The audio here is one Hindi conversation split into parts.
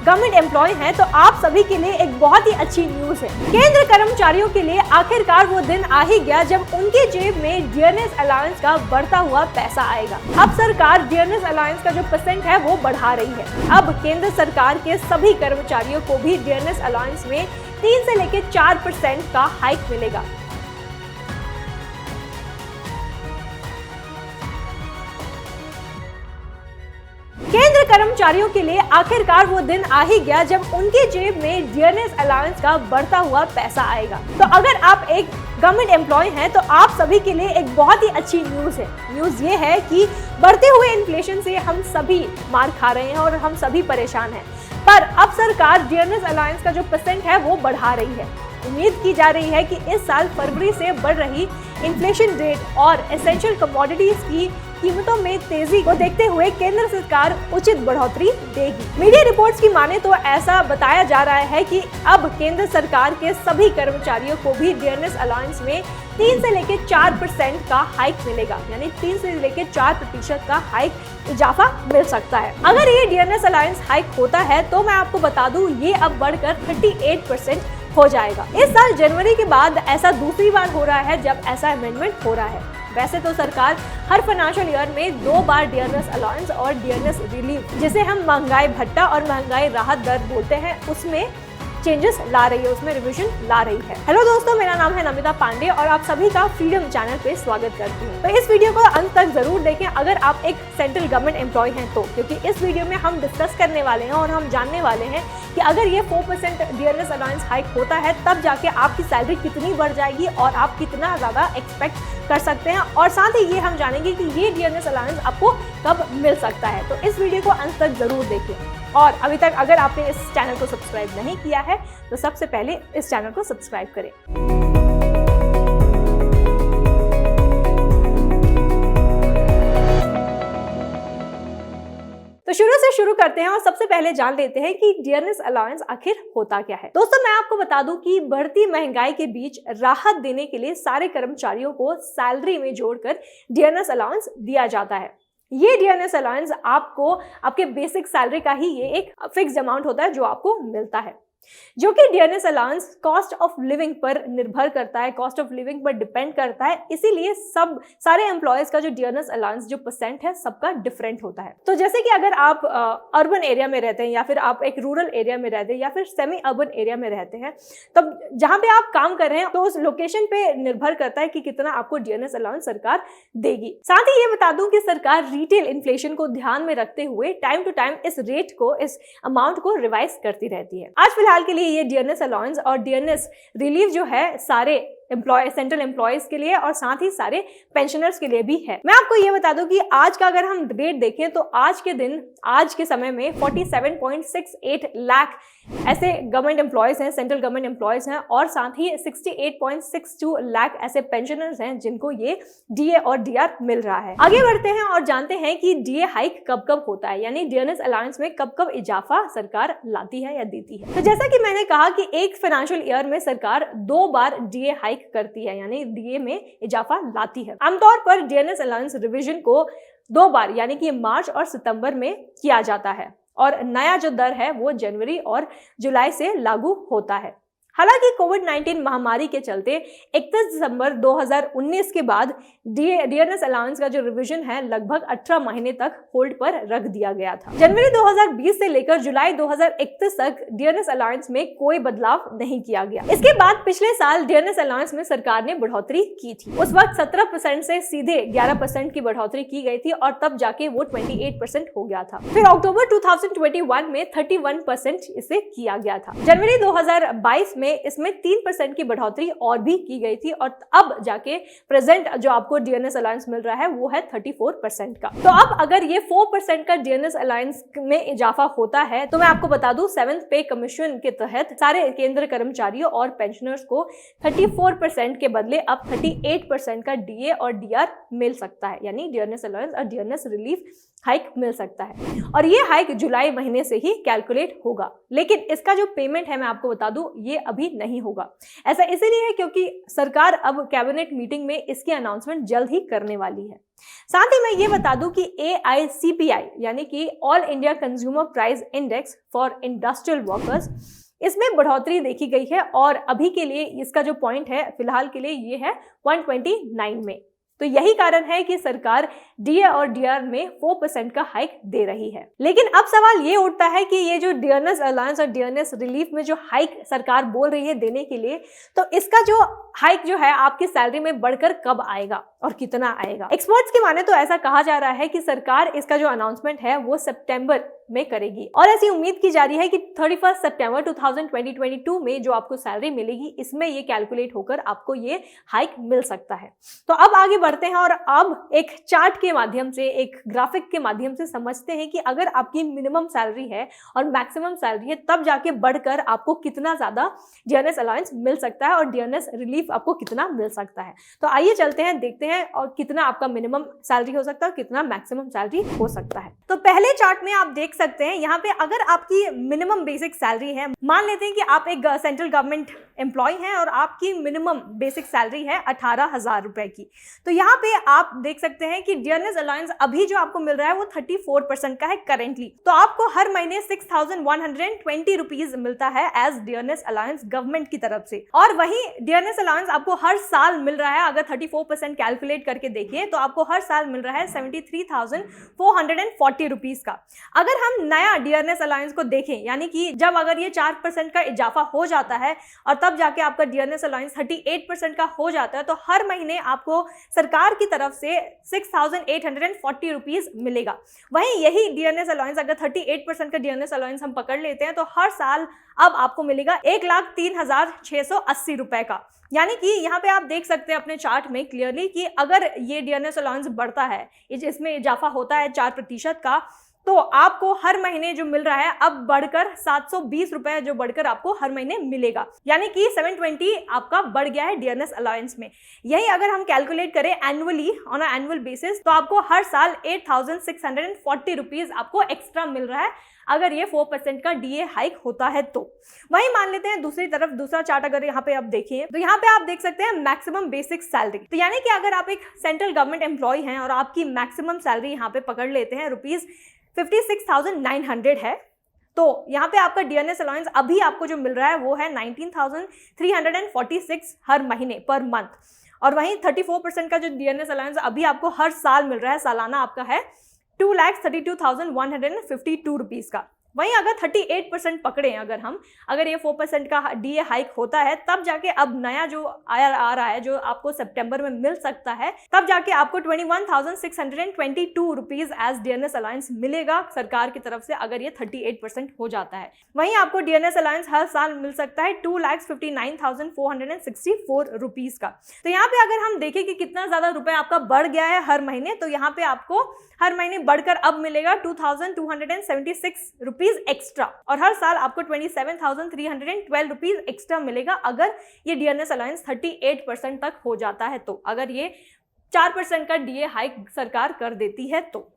गवर्नमेंट एम्प्लॉय हैं तो आप सभी के लिए एक बहुत ही अच्छी न्यूज है। केंद्र कर्मचारियों के लिए आखिरकार वो दिन आ ही गया जब उनके जेब में डियरनेस अलाउंस का बढ़ता हुआ पैसा आएगा। अब सरकार डियरनेस अलाउंस का जो परसेंट है वो बढ़ा रही है। अब केंद्र सरकार के सभी कर्मचारियों को भी डियरनेस अलाउंस में 3 से लेकर 4% का हाइक मिलेगा। केंद्र कर्मचारियों के लिए आखिरकार वो दिन आ ही गया जब उनके जेब में डियरनेस अलाउंस का बढ़ता हुआ पैसा आएगा। तो अगर आप एक गवर्नमेंट एम्प्लॉय हैं तो आप सभी के लिए एक बहुत ही अच्छी न्यूज है। न्यूज ये है कि बढ़ते हुए इन्फ्लेशन से हम सभी मार खा रहे हैं और हम सभी परेशान हैं, पर अब सरकार डियरनेस अलाउंस का जो परसेंट है वो बढ़ा रही है। उम्मीद की जा रही है कि इस साल फरवरी से बढ़ रही इन्फ्लेशन रेट और एसेंशियल कमोडिटीज की कीमतों में तेजी को देखते हुए केंद्र सरकार उचित बढ़ोतरी देगी। मीडिया रिपोर्ट्स की माने तो ऐसा बताया जा रहा है कि अब केंद्र सरकार के सभी कर्मचारियों को भी डियरनेस अलाउंस में 3 से लेकर 4% का हाइक मिलेगा, यानी 3 से लेकर 4% का हाइक इजाफा मिल सकता है। अगर ये डियरनेस अलाउंस हाइक होता है तो मैं आपको बता दूं ये अब बढ़कर 38% हो जाएगा। इस साल जनवरी के बाद ऐसा दूसरी बार हो रहा है जब ऐसा अमेंडमेंट हो रहा है। वैसे तो सरकार हर फाइनेंशियल ईयर में 2 बार डियरनेस अलाउंस और डियरनेस रिलीफ, जिसे हम महंगाई भत्ता और महंगाई राहत दर बोलते हैं, उसमें चेंजेस ला रही है, उसमें रिवीजन ला रही है। हेलो दोस्तों, मेरा नाम है नमिता पांडे और आप सभी का फ्रीडम चैनल पे स्वागत करती हूँ। तो इस वीडियो को अंत तक जरूर देखें अगर आप एक सेंट्रल गवर्नमेंट एम्प्लॉय हैं तो, क्योंकि इस वीडियो में हम डिस्कस करने वाले हैं और हम जानने वाले हैं कि अगर ये 4% डियरनेस अलाउंस हाइक होता है तब जाके आपकी सैलरी कितनी बढ़ जाएगी और आप कितना ज्यादा एक्सपेक्ट कर सकते हैं, और साथ ही ये हम जानेंगे कि ये डियरनेस अलाउंस आपको कब मिल सकता है। तो इस वीडियो को अंत तक जरूर देखें और अभी तक अगर आपने इस चैनल को सब्सक्राइब नहीं किया है तो सबसे पहले इस चैनल को सब्सक्राइब करें। तो शुरू करते हैं और सबसे पहले जान लेते हैं कि डियरनेस अलाउंस आखिर होता क्या है। दोस्तों, मैं आपको बता दूं कि बढ़ती महंगाई के बीच राहत देने के लिए सारे कर्मचारियों को सैलरी में जोड़कर डियरनेस अलाउंस दिया जाता है। ये डियरनेस अलाउंस आपको आपके बेसिक सैलरी का ही ये एक फिक्स्ड अमाउंट होता है जो आपको मिलता है, जो कि dearness allowance cost of living पर निर्भर करता है, कॉस्ट ऑफ लिविंग पर डिपेंड करता है। इसीलिए सब सारे एम्प्लॉयज का जो डियरनेस अलाउंस जो परसेंट है सबका डिफरेंट होता है। तो जैसे कि अगर आप अर्बन एरिया में रहते हैं या फिर आप एक रूरल एरिया में रहते हैं या फिर सेमी अर्बन एरिया में रहते हैं, तब जहां पे आप काम कर रहे हैं तो उस लोकेशन पे निर्भर करता है कि कितना आपको डियरनेस अलाउंस सरकार देगी। साथ ही ये बता दूं कि सरकार रिटेल इन्फ्लेशन को ध्यान में रखते हुए टाइम टू टाइम इस रेट को, इस अमाउंट को रिवाइज करती रहती है। आज फिलहाल के लिए ये डियरनेस अलाउंस और डियरनेस रिलीफ जो है सारे सेंट्रल एम्प्लॉयज के लिए और साथ ही सारे पेंशनर्स के लिए भी है। मैं आपको ये बता दूं कि आज का अगर हम रेट देखें तो आज के समय में 47.68 लाख ऐसे गवर्नमेंट एम्प्लॉयज हैं, सेंट्रल गवर्नमेंट एम्प्लॉयज हैं, और साथ ही 68.62 लाख ऐसे पेंशनर्स हैं जिनको ये डीए और डीआर मिल रहा है। आगे बढ़ते हैं और जानते हैं कि डीए हाइक कब कब होता है, यानी डियरनेस अलाउंस में कब कब इजाफा सरकार लाती है या देती है। तो जैसा कि मैंने कहा कि एक फाइनेंशियल ईयर में सरकार 2 बार डीए हाइक करती है, यानी डीए में इजाफा लाती है। आमतौर पर डियरनेस अलाउंस रिवीजन को 2 बार यानी कि मार्च और सितंबर में किया जाता है और नया जो दर है वो जनवरी और जुलाई से लागू होता है। हालांकि कोविड-19 महामारी के चलते 31 दिसंबर 2019 के बाद डियरनेस अलाउंस का जो रिवीजन है लगभग 18 महीने तक होल्ड पर रख दिया गया था। जनवरी 2020 से लेकर जुलाई 2031 तक डियरनेस अलाउंस में कोई बदलाव नहीं किया गया। इसके बाद पिछले साल डियरनेस अलाउंस में सरकार ने बढ़ोतरी की थी। उस वक्त 17% से सीधे 11% की बढ़ोतरी की गई थी और तब जाके वो 28% हो गया था। फिर अक्टूबर 2021 में 31% इसे किया गया था। जनवरी 2022 में इसमें 3% की बढ़ोतरी और भी की गई थी और अब जाके प्रेजेंट जो आपको डियरनेस अलाउंस मिल रहा है वो है 34% का। तो अब अगर ये 4% का डियरनेस अलाउंस में इजाफा होता है तो मैं आपको बता दूं 7th पे कमीशन के तहत सारे केंद्र कर्मचारियों और पेंशनर्स को 34% के बदले अब 38% का डीए और डीआर मिल सकता है, यानी डियरनेस अलाउंस और डियरनेस रिलीफ हाइक मिल सकता है और ये हाइक जुलाई महीने से ही कैलकुलेट होगा। लेकिन इसका जो पेमेंट है मैं आपको बता दूं ये अभी नहीं होगा। ऐसा इसीलिए है क्योंकि सरकार अब कैबिनेट मीटिंग में इसकी अनाउंसमेंट जल्द ही करने वाली है। साथ ही मैं ये बता दूं कि AICPI यानी कि all India consumer price index for industrial workers, इसमें बढ़ोतरी देखी गई है और अभी के लिए इसका जो पॉइंट है फिलहाल के लिए ये है 129 में। तो यही कारण है कि सरकार DA और DR में 4% का हाइक दे रही है। लेकिन अब सवाल ये उठता है कि ये जो डियरनेस अलाउंस और डियरनेस रिलीफ में जो हाइक सरकार बोल रही है देने के लिए, तो इसका जो हाइक जो है आपकी सैलरी में बढ़कर कब आएगा और कितना आएगा। एक्सपर्ट्स की माने तो ऐसा कहा जा रहा है कि सरकार इसका जो अनाउंसमेंट है वो सितंबर में करेगी और ऐसी उम्मीद की जा रही है कि 31 सितंबर 2022 में जो आपको सैलरी मिलेगी इसमें ये कैलकुलेट होकर आपको ये हाइक मिल सकता है। तो अब आगे बढ़ते हैं और अब एक चार्ट के माध्यम से, एक ग्राफिक के माध्यम से समझते हैं कि अगर आपकी मिनिमम सैलरी है और मैक्सिमम सैलरी है तब जाके बढ़कर आपको कितना ज्यादा डियरनेस अलाउंस मिल सकता है और डियरनेस रिलीफ आपको कितना मिल सकता है। तो आइए चलते हैं, देखते हैं और कितना आपका मिनिमम सैलरी हो सकता है और कितना मैक्सिमम सैलरी हो सकता है। तो पहले चार्ट में आप देख सकते हैं यहाँ पे अगर आपकी मिनिमम बेसिक सैलरी है, मान लेते हैं कि आप एक सेंट्रल गवर्नमेंट एम्प्लॉय हैं और आपकी मिनिमम बेसिक सैलरी है 18,000 रुपए की, तो यहाँ पे आप देख सकते हैं कि डियरनेस अलाउंस अभी जो आपको मिल रहा है वो 34% का है करेंटली। तो आपको हर महीने 6,120 रुपीज मिलता है एज डियरनेस अलाउंस गवर्नमेंट की तरफ से। और वही डियरनेस अलाउंस आपको हर साल मिल रहा है, अगर 34% कैलकुलेट करके देखिए तो आपको हर साल मिल रहा है 73,440 रुपीज का। अगर हम नया डियरनेस अलाउंस को देखें, यानी कि जब अगर ये 4% का इजाफा हो जाता है और तब जाके आपका डियरनेस अलाउंस 38% का हो जाता है, तो हर महीने आपको सरकार की तरफ से 6,840 रुपीज मिलेगा। वहीं यही डियरनेस अलाउंस अगर 38% का डियरनेस अलाउंस हम पकड़ लेते हैं तो हर साल अब आपको मिलेगा 1,03,680 रुपए का। यानी कि यहाँ पे आप देख सकते हैं अपने चार्ट में क्लियरली कि अगर ये डियरनेस अलाउंस बढ़ता है, इसमें इजाफा होता है 4% का, तो आपको हर महीने जो मिल रहा है अब बढ़कर 720 रुपए जो बढ़कर आपको हर महीने मिलेगा, यानी कि 720 आपका बढ़ गया है डियरनेस अलाउंस में। यही अगर हम कैलकुलेट करें annually on a annual basis तो आपको हर साल 8,640 रुपीज आपको एक्स्ट्रा मिल रहा है अगर ये 4% का DA हाइक होता है तो। वही मान लेते हैं दूसरी तरफ दूसरा चार्ट अगर यहाँ पे आप देखिए तो यहाँ पे आप देख सकते हैं मैक्सिमम बेसिक सैलरी। तो यानी कि अगर आप एक सेंट्रल गवर्नमेंट एम्प्लॉय हैं और आपकी मैक्सिमम सैलरी यहाँ पे पकड़ लेते हैं रुपीज 56,900 है, तो यहाँ पे आपका डियरनेस अलाउंस अभी आपको जो मिल रहा है वो है 19,346 हर महीने पर मंथ। और वहीं 34% का जो डियरनेस अलाउंस अभी आपको हर साल मिल रहा है, सालाना आपका है 2,32,152 रुपीज का। वहीं अगर 38% पकड़े अगर ये 4% का DA हाइक होता है तब जाके अब नया जो आ रहा है जो आपको सितंबर में मिल सकता है, तब जाके आपको 21,622 रुपीज एज डियरनेस अलाउंस मिलेगा सरकार की तरफ से अगर ये 38% हो जाता है। वहीं आपको डियरनेस अलाउंस हर साल मिल सकता है 2,59,464 रुपीज का। तो यहाँ पे अगर हम देखें कि कितना ज्यादा रुपए आपका बढ़ गया है हर महीने, तो यहाँ पे आपको हर महीने बढ़कर अब मिलेगा 2,276 रुपीज एक्स्ट्रा और हर साल आपको 27,312 रुपीज एक्स्ट्रा मिलेगा अगर ये डियरनेस अलाउंस 38% तक हो जाता है, तो अगर ये 4% का DA हाइक सरकार कर देती है तो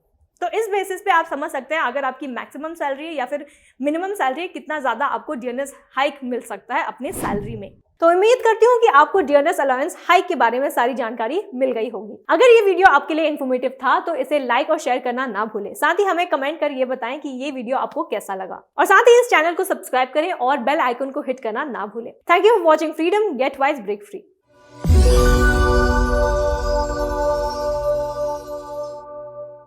इस बेसिस पे आप समझ सकते हैं अगर आपकी मैक्सिमम सैलरी है या फिर मिनिमम सैलरी है कितना ज्यादा आपको डियरनेस हाइक मिल सकता है अपने सैलरी में। तो उम्मीद करती हूँ कि आपको डियरनेस अलाउंस हाइक के बारे में सारी जानकारी मिल गई होगी। अगर ये वीडियो आपके लिए इन्फॉर्मेटिव था तो इसे लाइक और शेयर करना ना भूलें। साथ ही हमें कमेंट कर ये बताएं कि ये वीडियो आपको कैसा लगा और साथ ही इस चैनल को सब्सक्राइब करें और बेल आइकन को हिट करना ना भूलें। Thank you for watching freedom gate wise break free.